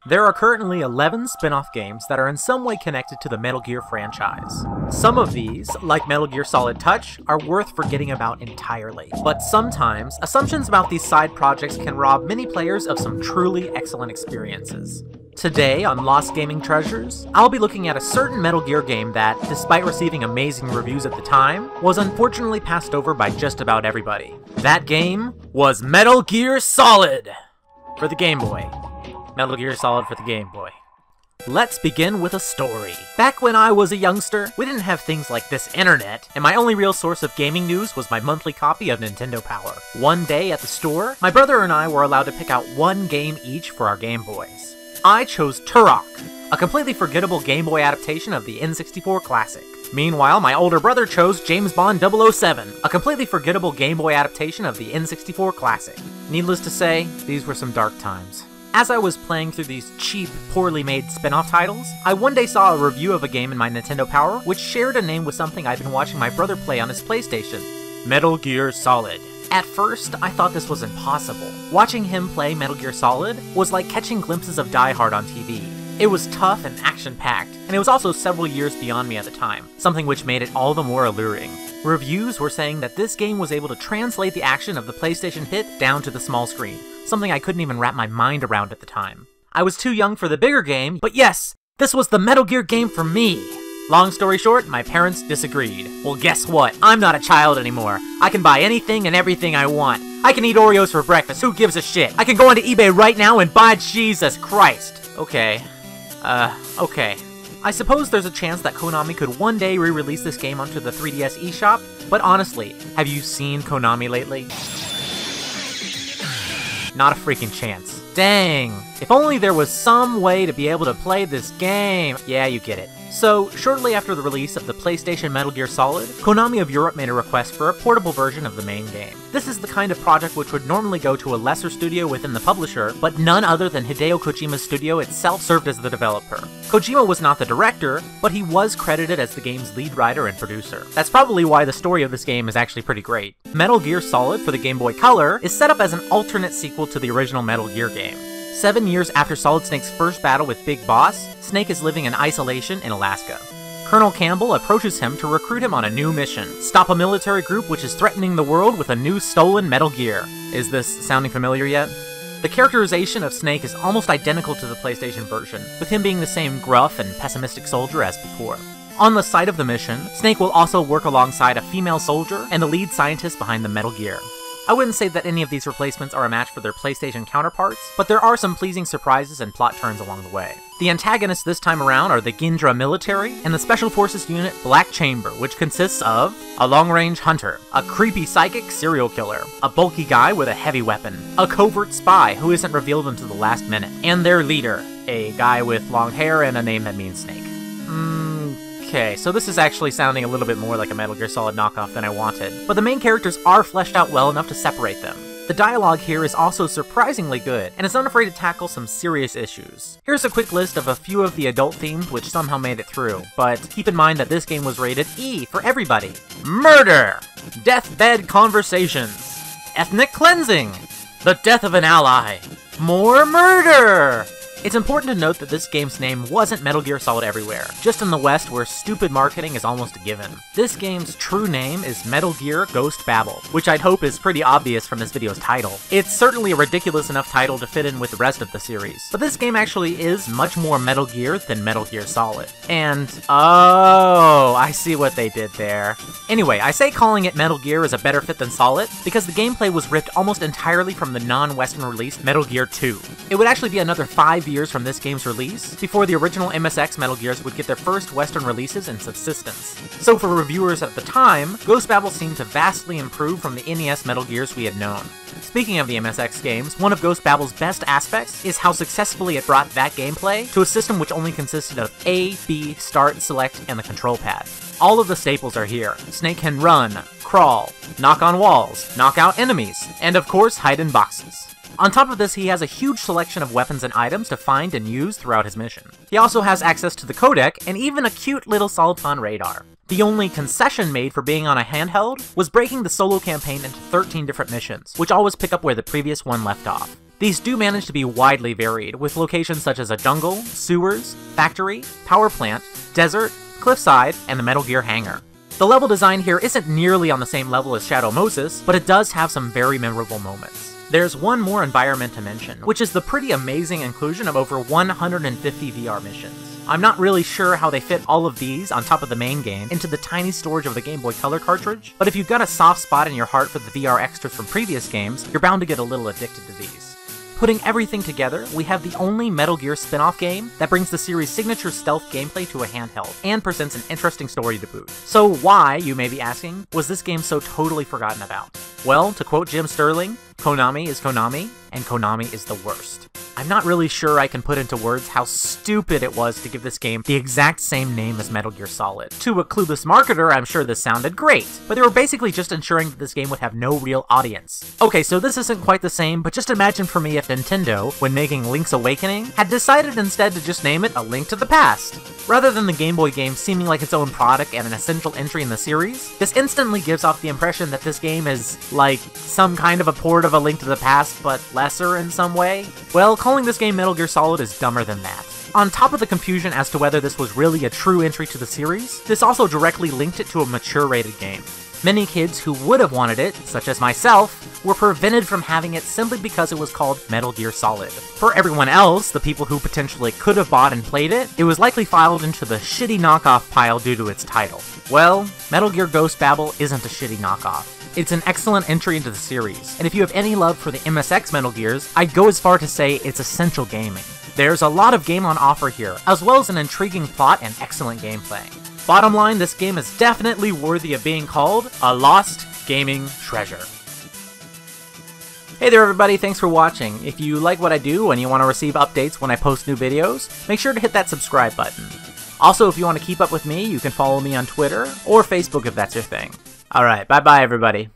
There are currently 11 spin-off games that are in some way connected to the Metal Gear franchise. Some of these, like Metal Gear Solid Touch, are worth forgetting about entirely. But sometimes, assumptions about these side projects can rob many players of some truly excellent experiences. Today, on Lost Gaming Treasures, I'll be looking at a certain Metal Gear game that, despite receiving amazing reviews at the time, was unfortunately passed over by just about everybody. That game was Metal Gear Solid! For the Game Boy. Metal Gear Solid for the Game Boy. Let's begin with a story. Back when I was a youngster, we didn't have things like this internet, and my only real source of gaming news was my monthly copy of Nintendo Power. One day at the store, my brother and I were allowed to pick out one game each for our Game Boys. I chose Turok, a completely forgettable Game Boy adaptation of the N64 classic. Meanwhile, my older brother chose James Bond 007, a completely forgettable Game Boy adaptation of the N64 classic. Needless to say, these were some dark times. As I was playing through these cheap, poorly made spin-off titles, I one day saw a review of a game in my Nintendo Power which shared a name with something I'd been watching my brother play on his PlayStation. Metal Gear Solid. At first, I thought this was impossible. Watching him play Metal Gear Solid was like catching glimpses of Die Hard on TV. It was tough and action-packed, and it was also several years beyond me at the time, something which made it all the more alluring. Reviews were saying that this game was able to translate the action of the PlayStation hit down to the small screen, something I couldn't even wrap my mind around at the time. I was too young for the bigger game, but yes, this was the Metal Gear game for me! Long story short, my parents disagreed. Well, guess what? I'm not a child anymore. I can buy anything and everything I want. I can eat Oreos for breakfast, who gives a shit? I can go onto eBay right now and buy Jesus Christ. Okay. Okay. I suppose there's a chance that Konami could one day re-release this game onto the 3DS eShop, but honestly, have you seen Konami lately? Not a freaking chance. Dang. If only there was some way to be able to play this game. Yeah, you get it. So, shortly after the release of the PlayStation Metal Gear Solid, Konami of Europe made a request for a portable version of the main game. This is the kind of project which would normally go to a lesser studio within the publisher, but none other than Hideo Kojima's studio itself served as the developer. Kojima was not the director, but he was credited as the game's lead writer and producer. That's probably why the story of this game is actually pretty great. Metal Gear Solid for the Game Boy Color is set up as an alternate sequel to the original Metal Gear game. 7 years after Solid Snake's first battle with Big Boss, Snake is living in isolation in Alaska. Colonel Campbell approaches him to recruit him on a new mission: stop a military group which is threatening the world with a new stolen Metal Gear. Is this sounding familiar yet? The characterization of Snake is almost identical to the PlayStation version, with him being the same gruff and pessimistic soldier as before. On the side of the mission, Snake will also work alongside a female soldier and the lead scientist behind the Metal Gear. I wouldn't say that any of these replacements are a match for their PlayStation counterparts, but there are some pleasing surprises and plot turns along the way. The antagonists this time around are the Gindra military and the Special Forces unit Black Chamber, which consists of a long-range hunter, a creepy psychic serial killer, a bulky guy with a heavy weapon, a covert spy who isn't revealed until the last minute, and their leader, a guy with long hair and a name that means Snake. Okay, so this is actually sounding a little bit more like a Metal Gear Solid knockoff than I wanted, but the main characters are fleshed out well enough to separate them. The dialogue here is also surprisingly good, and is unafraid to tackle some serious issues. Here's a quick list of a few of the adult themes which somehow made it through, but keep in mind that this game was rated E for everybody. Murder! Deathbed conversations! Ethnic cleansing! The death of an ally! More murder! It's important to note that this game's name wasn't Metal Gear Solid everywhere, just in the West where stupid marketing is almost a given. This game's true name is Metal Gear Ghost Babel, which I'd hope is pretty obvious from this video's title. It's certainly a ridiculous enough title to fit in with the rest of the series, but this game actually is much more Metal Gear than Metal Gear Solid. And, oh, I see what they did there. Anyway, I say calling it Metal Gear is a better fit than Solid, because the gameplay was ripped almost entirely from the non-Western released Metal Gear 2. It would actually be another 5 years from this game's release before the original MSX Metal Gears would get their first Western releases in subsistence. So for reviewers at the time, Ghost Babel seemed to vastly improve from the NES Metal Gears we had known. Speaking of the MSX games, one of Ghost Babel's best aspects is how successfully it brought that gameplay to a system which only consisted of A, B, start, select, and the control pad. All of the staples are here. Snake can run, crawl, knock on walls, knock out enemies, and of course hide in boxes. On top of this, he has a huge selection of weapons and items to find and use throughout his mission. He also has access to the codec and even a cute little Soliton radar. The only concession made for being on a handheld was breaking the solo campaign into 13 different missions, which always pick up where the previous one left off. These do manage to be widely varied, with locations such as a jungle, sewers, factory, power plant, desert, cliffside, and the Metal Gear hangar. The level design here isn't nearly on the same level as Shadow Moses, but it does have some very memorable moments. There's one more environment to mention, which is the pretty amazing inclusion of over 150 VR missions. I'm not really sure how they fit all of these on top of the main game into the tiny storage of the Game Boy Color cartridge, but if you've got a soft spot in your heart for the VR extras from previous games, you're bound to get a little addicted to these. Putting everything together, we have the only Metal Gear spin-off game that brings the series' signature stealth gameplay to a handheld, and presents an interesting story to boot. So why, you may be asking, was this game so totally forgotten about? Well, to quote Jim Sterling, Konami is Konami, and Konami is the worst. I'm not really sure I can put into words how stupid it was to give this game the exact same name as Metal Gear Solid. To a clueless marketer, I'm sure this sounded great, but they were basically just ensuring that this game would have no real audience. Okay, so this isn't quite the same, but just imagine for me if Nintendo, when making Link's Awakening, had decided instead to just name it A Link to the Past. Rather than the Game Boy game seeming like its own product and an essential entry in the series, this instantly gives off the impression that this game is, like, some kind of a port of A Link to the Past, but lesser in some way. Well, calling this game Metal Gear Solid is dumber than that. On top of the confusion as to whether this was really a true entry to the series, this also directly linked it to a mature-rated game. Many kids who would have wanted it, such as myself, were prevented from having it simply because it was called Metal Gear Solid. For everyone else, the people who potentially could have bought and played it, it was likely filed into the shitty knockoff pile due to its title. Well, Metal Gear Ghost Babel isn't a shitty knockoff. It's an excellent entry into the series, and if you have any love for the MSX Metal Gears, I'd go as far to say it's essential gaming. There's a lot of game on offer here, as well as an intriguing plot and excellent gameplay. Bottom line, this game is definitely worthy of being called a lost gaming treasure. Hey there everybody, thanks for watching. If you like what I do and you want to receive updates when I post new videos, make sure to hit that subscribe button. Also, if you want to keep up with me, you can follow me on Twitter or Facebook if that's your thing. Alright, bye-bye everybody.